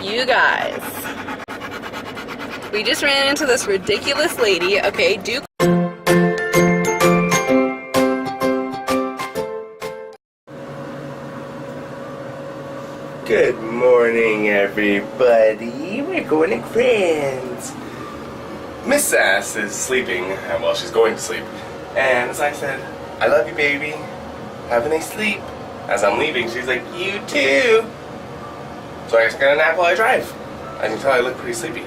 You guys, we just ran into this ridiculous lady. Okay, Duke. Good morning, everybody. We're going to Friends. Miss Sass is sleeping. Well, she's going to sleep. And as I said, I love you, baby. Have a nice sleep. As I'm leaving, she's like, you too. So I just got a nap while I drive. As you can tell, I look pretty sleepy.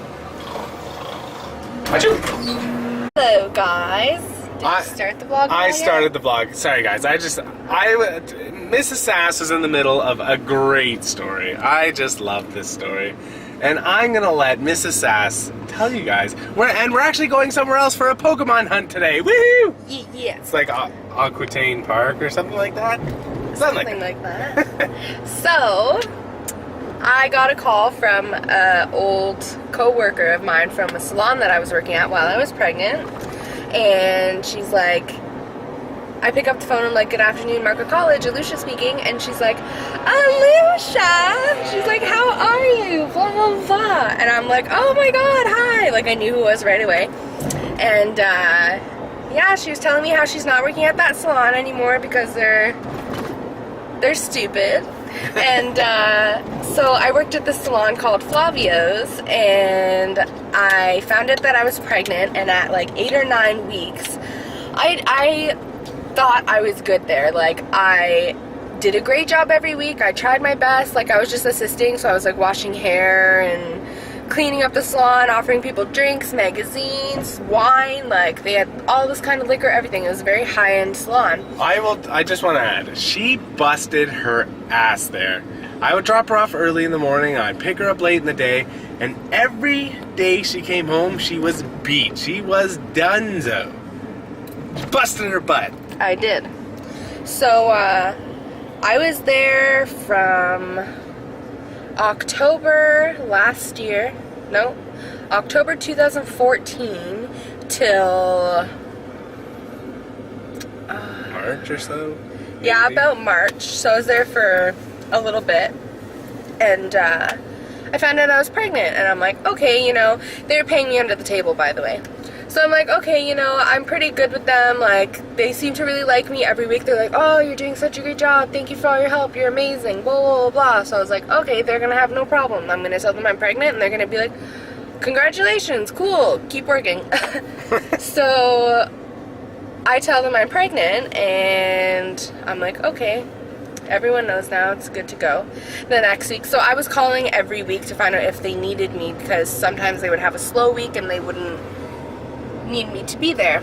Achoo. Hello, guys. Did you start the vlog? I started the vlog. Sorry, guys. Mrs. Sass was in the middle of a great story. I just love this story. And I'm going to let Mrs. Sass tell you guys. We're actually going somewhere else for a Pokemon hunt today. Woo! Yeah. It's like Aquitaine Park or something like that. Something like that. So, I got a call from an old co-worker of mine from a salon that I was working at while I was pregnant. And she's like, I pick up the phone and I'm like, good afternoon, Margaret College, Alicia speaking. And she's like, Alicia! She's like, how are you? Blah, blah, blah. And I'm like, oh my god, hi! Like, I knew who it was right away. And, yeah, she was telling me how she's not working at that salon anymore because they're stupid. And so I worked at this salon called Flavio's, and I found out that I was pregnant, and at like 8 or 9 weeks, I thought I was good there. Like, I did a great job every week. I tried my best. Like, I was just assisting, so I was like washing hair and cleaning up the salon, offering people drinks, magazines, wine. Like, they had all this kind of liquor, everything. It was a very high-end salon. I just want to add, she busted her ass there. I would drop her off early in the morning, I'd pick her up late in the day, and every day she came home, she was beat. She was donezo. She busted her butt. I did. So, I was there from October last year, no, October 2014 till March or so? Maybe? Yeah, about March. So I was there for a little bit, and I found out I was pregnant, and I'm like, okay, you know, they were paying me under the table, by the way. So I'm like, okay, you know, I'm pretty good with them. Like, they seem to really like me. Every week they're like, oh, you're doing such a great job. Thank you for all your help. You're amazing. Blah, blah, blah, blah. So I was like, okay, they're going to have no problem. I'm going to tell them I'm pregnant, and they're going to be like, congratulations. Cool. Keep working. So I tell them I'm pregnant, and I'm like, okay. Everyone knows now. It's good to go. The next week. So I was calling every week to find out if they needed me, because sometimes they would have a slow week and they wouldn't need me to be there.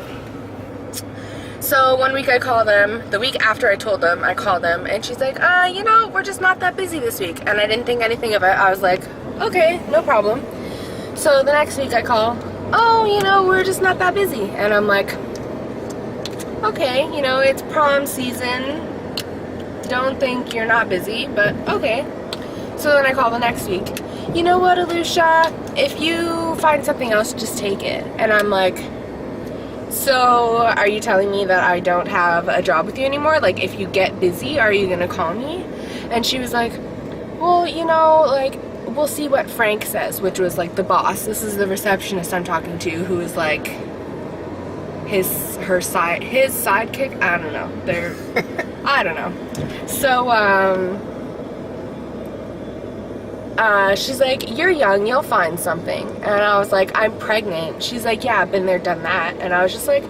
So one week I call them, the week after I told them, I called them, and she's like, you know, we're just not that busy this week. And I didn't think anything of it. I was like, okay, no problem. So the next week I call, oh, you know, we're just not that busy. And I'm like, okay, you know, it's prom season. Don't think you're not busy, but okay. So then I call the next week. You know what, Alicia? If you find something else, just take it. And I'm like, so are you telling me that I don't have a job with you anymore? Like, if you get busy, are you gonna call me? And she was like, well, you know, like, we'll see what Frank says, which was like the boss. This is the receptionist I'm talking to, who is like his sidekick. I don't know. I don't know. So she's like, you're young, you'll find something. And I was like, I'm pregnant. She's like, yeah, been there, done that. And I was just like,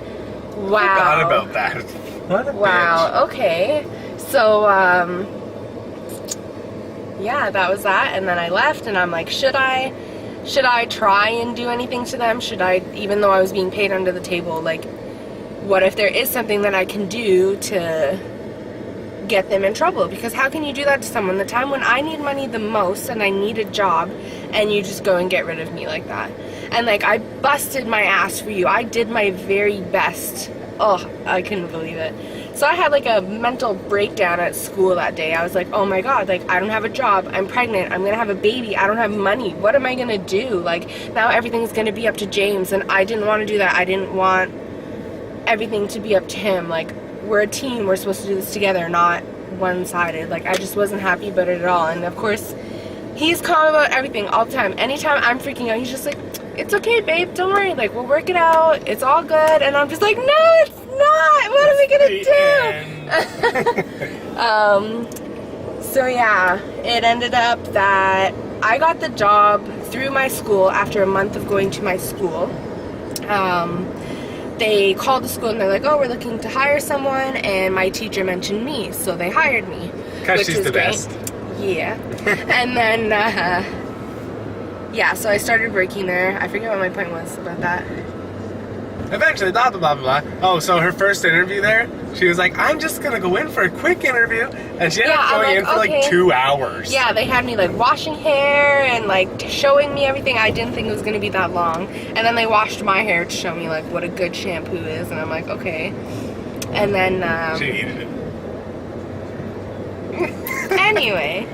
wow. I forgot about that. What a wow, bitch. okay. So, yeah, that was that. And then I left, and I'm like, should I try and do anything to them? Should I, even though I was being paid under the table, like, what if there is something that I can do to get them in trouble? Because how can you do that to someone the time when I need money the most and I need a job, and you just go and get rid of me like that? And like, I busted my ass for you. I did my very best. Oh, I couldn't believe it. So I had like a mental breakdown at school that day. I was like, oh my god, like, I don't have a job, I'm pregnant, I'm gonna have a baby, I don't have money, what am I gonna do? Like, now everything's gonna be up to James, and I didn't want to do that. I didn't want everything to be up to him. Like, we're a team, we're supposed to do this together, not one-sided. Like, I just wasn't happy about it at all. And of course, He's calm about everything all the time. Anytime I'm freaking out, he's just like, it's okay, babe, don't worry, like, we'll work it out, it's all good. And I'm just like, no, it's not, what are we gonna do? So yeah, it ended up that I got the job through my school after a month of going to my school. They called the school and they're like, oh, we're looking to hire someone, and my teacher mentioned me, so they hired me. Because she's the best. Yeah. And then, yeah, so I started working there. I forget what my point was about that. Eventually, blah, blah, blah, blah. Oh, so her first interview there, she was like, I'm just going to go in for a quick interview. And she ended up going in for like 2 hours. Yeah, they had me like washing hair and like showing me everything. I didn't think it was going to be that long. And then they washed my hair to show me like what a good shampoo is. And I'm like, okay. And then... she hated it. Anyway,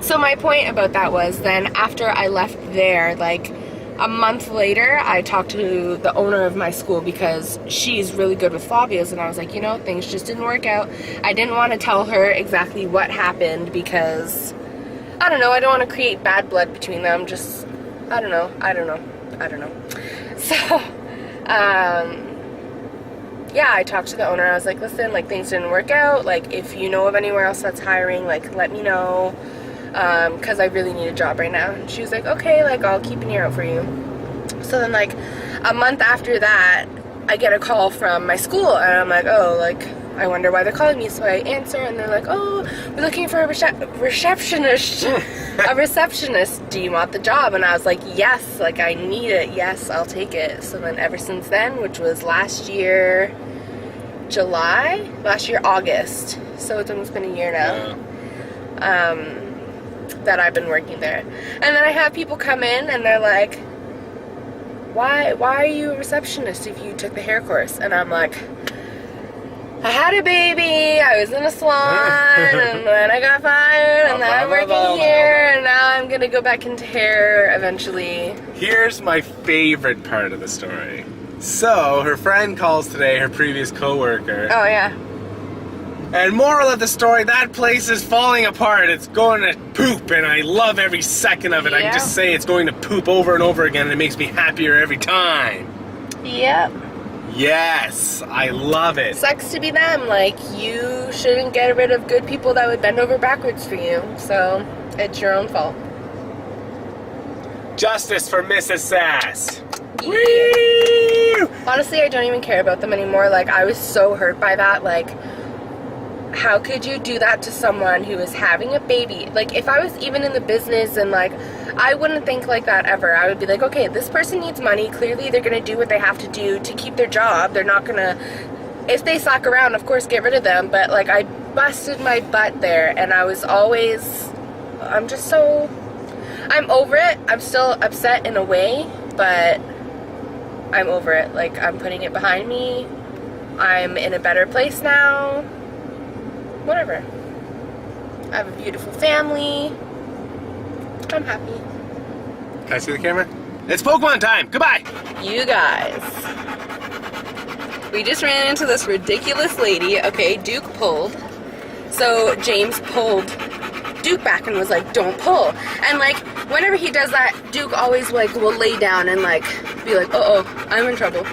so my point about that was then after I left there, like a month later, I talked to the owner of my school because she's really good with phobias, and I was like, you know, things just didn't work out. I didn't want to tell her exactly what happened because, I don't know, I don't want to create bad blood between them, just, I don't know. So, yeah, I talked to the owner. I was like, listen, like, things didn't work out. Like, if you know of anywhere else that's hiring, like, let me know. Because I really need a job right now. And she was like, okay, like, I'll keep an ear out for you. So then, like, a month after that, I get a call from my school. And I'm like, oh, like, I wonder why they're calling me. So I answer, and they're like, oh, we're looking for a receptionist. A receptionist. Do you want the job? And I was like, yes, like, I need it. Yes, I'll take it. So then ever since then, which was last year August, so it's almost been a year now, that I've been working there. And then I have people come in and they're like, why are you a receptionist if you took the hair course? And I'm like, I had a baby, I was in a salon, and then I got fired, and then I'm working here, and now I'm gonna go back into hair eventually. Here's my favorite part of the story. So, her friend calls today, her previous co-worker. Oh, yeah. And moral of the story, that place is falling apart. It's going to poop, and I love every second of it. I can just say it's going to poop over and over again, and it makes me happier every time. Yep. Yes, I love it. Sucks to be them. Like, you shouldn't get rid of good people that would bend over backwards for you. So, it's your own fault. Justice for Mrs. Sass. Yeah. Honestly, I don't even care about them anymore. Like, I was so hurt by that. Like, how could you do that to someone who is having a baby? Like, if I was even in the business and, like, I wouldn't think like that ever. I would be like, okay, this person needs money. Clearly, they're going to do what they have to do to keep their job. They're not going to, if they slack around, of course, get rid of them. But, like, I busted my butt there, and I was always, I'm just so, I'm over it. I'm still upset in a way, but I'm over it. Like, I'm putting it behind me. I'm in a better place now. Whatever. I have a beautiful family. I'm happy. Can I see the camera? It's Pokemon time! Goodbye! You guys. We just ran into this ridiculous lady. Okay, Duke pulled. So James pulled Duke back and was like, don't pull. And like, whenever he does that, Duke always like will lay down and like be like, uh-oh, I'm in trouble.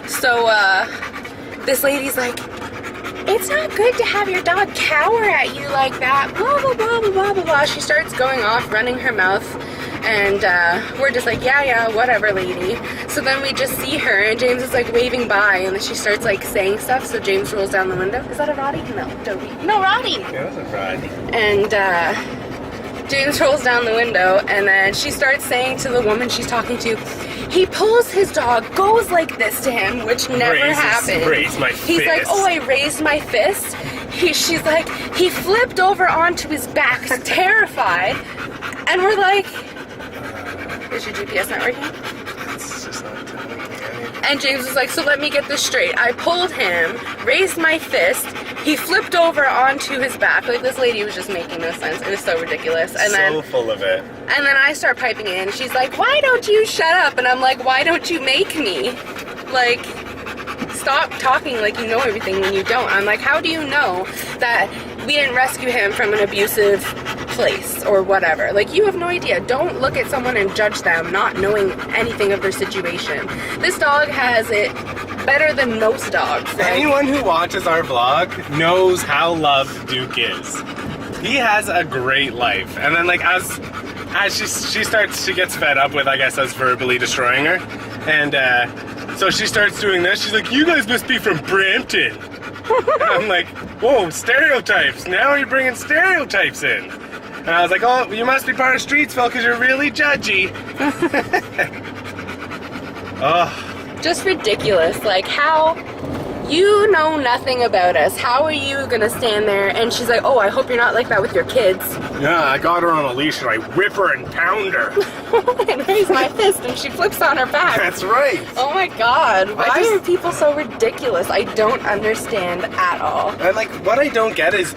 So this lady's like, it's not good to have your dog cower at you like that, blah, blah, blah, blah, blah, blah, blah. She starts going off, running her mouth, and we're just like, yeah, whatever, lady. So then we just see her, and James is like waving by, and then she starts like saying stuff, so James rolls down the window. Is that a Roddy? No, Dobie. No, Roddy! Yeah, that's a Roddy. And James rolls down the window, and then she starts saying to the woman she's talking to, he pulls his dog, goes like this to him, which never happened. Raise my fist. He's like, oh, I raised my fist. She's like, he flipped over onto his back, terrified. And we're like, is your GPS not working? It's just not telling me anything. And James was like, so let me get this straight. I pulled him, raised my fist, he flipped over onto his back. Like, this lady was just making no sense. It was so ridiculous. And so full of it. And then I start piping in. She's like, why don't you shut up? And I'm like, why don't you make me? Like, stop talking like you know everything when you don't. I'm like, how do you know that we didn't rescue him from an abusive place or whatever. Like, you have no idea. Don't look at someone and judge them not knowing anything of their situation. This dog has it better than most dogs. Like, anyone who watches our vlog knows how loved Duke is. He has a great life. And then like as she gets fed up with, I guess, us verbally destroying her. And so she starts doing this. She's like, you guys must be from Brampton. And I'm like, whoa, stereotypes. Now you're bringing stereotypes in. And I was like, oh, you must be part of Streetsville because you're really judgy. Oh. Just ridiculous. Like, how... You know nothing about us. How are you gonna stand there? And she's like, oh, I hope you're not like that with your kids. Yeah, I got her on a leash and I whip her and pound her. And raise my fist and she flips on her back. That's right. Oh my god. Why are people so ridiculous? I don't understand at all. And like, what I don't get is,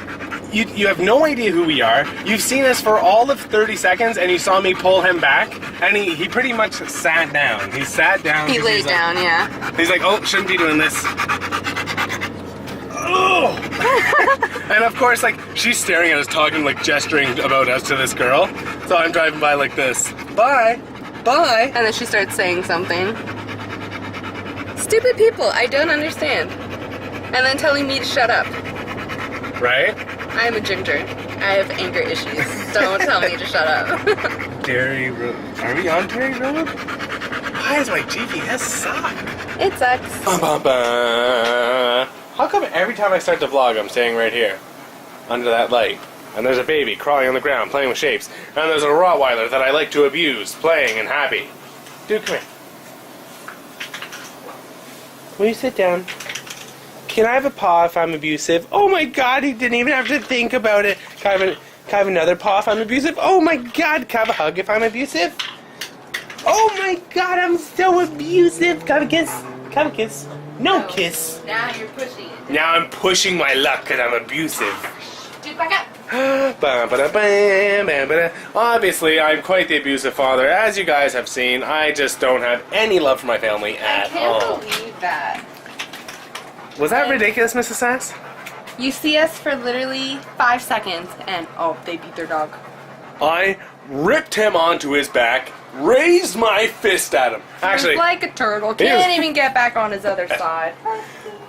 you have no idea who we are. You've seen us for all of 30 seconds and you saw me pull him back and he pretty much sat down. He sat down. He laid down, yeah. He's like, oh, shouldn't be doing this. Oh! And of course, like, she's staring at us, talking, like, gesturing about us to this girl. So I'm driving by like this. Bye. Bye. And then she starts saying something. Stupid people, I don't understand. And then telling me to shut up. Right? I am a ginger. I have anger issues. Don't tell me to shut up. Dairy Road. Are we on Dairy Road? Why does my GPS suck? It sucks. Bum, bum, bum. How come every time I start the vlog, I'm staying right here, under that light, and there's a baby crawling on the ground, playing with shapes, and there's a Rottweiler that I like to abuse, playing and happy. Dude, come here. Will you sit down? Can I have a paw if I'm abusive? Oh my god, he didn't even have to think about it. Can I have another paw if I'm abusive? Oh my god, can I have a hug if I'm abusive? Oh my god, I'm so abusive. Can I have a kiss? Can I have a kiss? No kiss. Now you're pushing it. Now I'm pushing my luck because I'm abusive. Dude, back up. Obviously, I'm quite the abusive father. As you guys have seen, I just don't have any love for my family at all. I can't believe that. Was that ridiculous, Mrs. Sass? You see us for literally 5 seconds and, oh, they beat their dog. I ripped him onto his back, raised my fist at him. Actually, he's like a turtle. Can't even get back on his other side.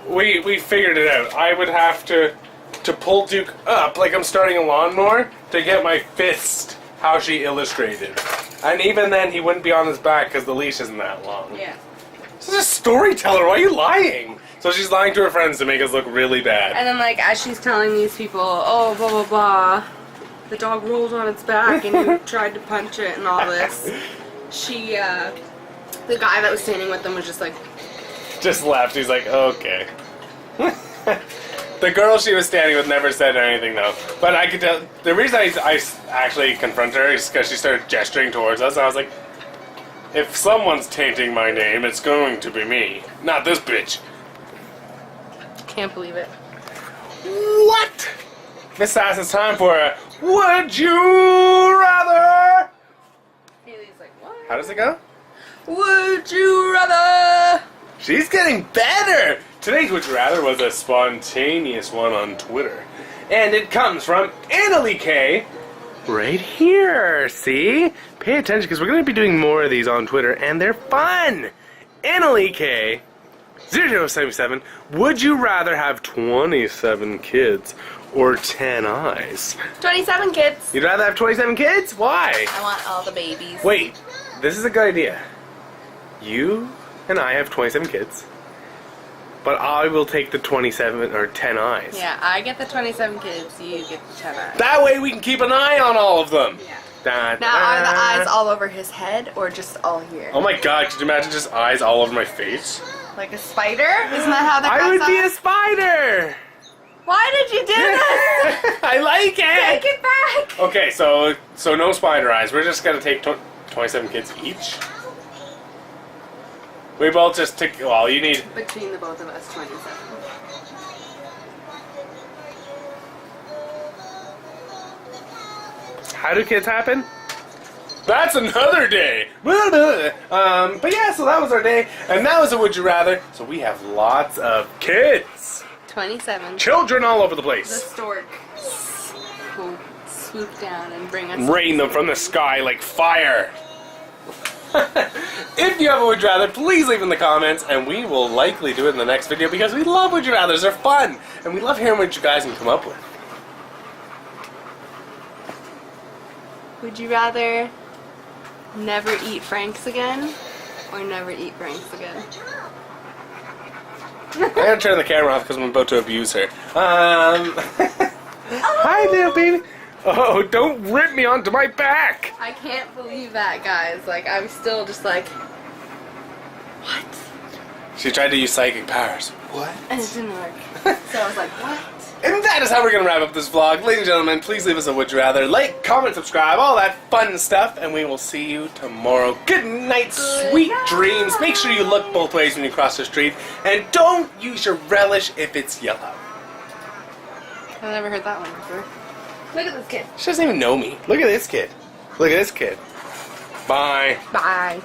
we figured it out. I would have to pull Duke up like I'm starting a lawnmower to get my fist how she illustrated. And even then, he wouldn't be on his back because the leash isn't that long. Yeah. This is a storyteller. Why are you lying? So she's lying to her friends to make us look really bad. And then, like, as she's telling these people, oh, blah, blah, blah, the dog rolled on its back and you tried to punch it and all this, she, the guy that was standing with them was just like... Just left. He's like, okay. The girl she was standing with never said anything, though. But I could tell... The reason I actually confronted her is because she started gesturing towards us. I was like, if someone's tainting my name, it's going to be me. Not this bitch. Can't believe it. What? Miss Sass, it's time for a Would You Rather? Haley's like, what? How does it go? Would you rather? She's getting better! Today's Would You Rather was a spontaneous one on Twitter. And it comes from Annalie K. Right here, see? Pay attention because we're going to be doing more of these on Twitter and they're fun! Annalie K. 0077, would you rather have 27 kids or 10 eyes? 27 kids. You'd rather have 27 kids? Why? I want all the babies. Wait, this is a good idea. You and I have 27 kids, but I will take the 27 or 10 eyes. Yeah, I get the 27 kids, you get the 10 eyes. That way we can keep an eye on all of them. Yeah. Da, Now, are the eyes all over his head or just all here? Oh my god, could you imagine just eyes all over my face? Like a spider? Isn't that how they're I would be a spider! Why did you do this? I like it! Take it back! Okay, so no spider eyes. We're just gonna take 27 kids each. We both just took. Well, you need. Between the both of us, 27. How do kids happen? That's another day! But yeah, so that was our day, and that was a Would You Rather. So we have lots of kids. 27. Children all over the The place. stork. swoop down and bring us. Rain them from the sky like fire. If you have a Would You Rather, please leave in the comments, and we will likely do it in the next video because we love Would You Rathers. They're fun, and we love hearing what you guys can come up with. Would you rather never eat Franks again or never eat Franks again? I'm gonna turn the camera off because I'm about to abuse her. Hi, little baby. Oh, don't rip me onto my back. I can't believe that, guys. Like, I'm still just like, what? She tried to use psychic powers. What? And it didn't work. So I was like, what? And that is how we're going to wrap up this vlog. Ladies and gentlemen, please leave us a Would You Rather. Like, comment, subscribe, all that fun stuff. And we will see you tomorrow. Good night, sweet dreams. Make sure you look both ways when you cross the street. And don't use your relish if it's yellow. I've never heard that one before. Look at this kid. She doesn't even know me. Look at this kid. Look at this kid. Bye. Bye.